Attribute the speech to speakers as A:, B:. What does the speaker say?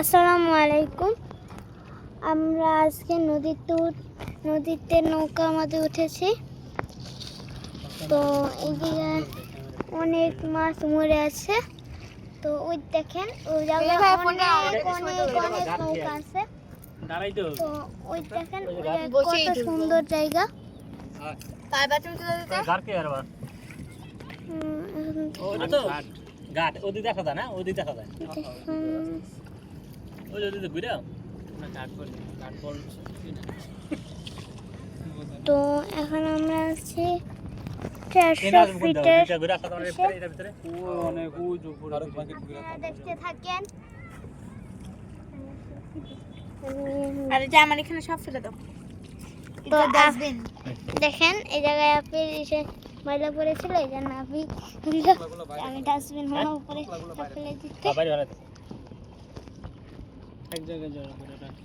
A: আসসালামু আলাইকুম। আমরা আজকে নদীতে নৌকা আমাদের উঠেছি। তো এইদিকে অনেক মাছ মরে আছে। তো ওই দেখেন ওই জায়গায় অনেক নৌকা আছে। তো ওই দেখেন কত সুন্দর জায়গা।
B: ঘাট ওদি দেখা যায় না, ওদি দেখা যায় ওই ওদি ঘুরে
A: তো এখন আমরা আছি 400 ফিটের দেখতে থাকেন।
C: আরে যা আমার এখানে সব ফেলে দাও।
A: তো দেখেন এই জায়গায় আপনি এসে ময়লা পড়েছিল, এই জন্য আমি ডাস্টবিন হওয়ার উপরে ফেলে দিতে।
B: এক জায়গায় জড়ো করে রাখি।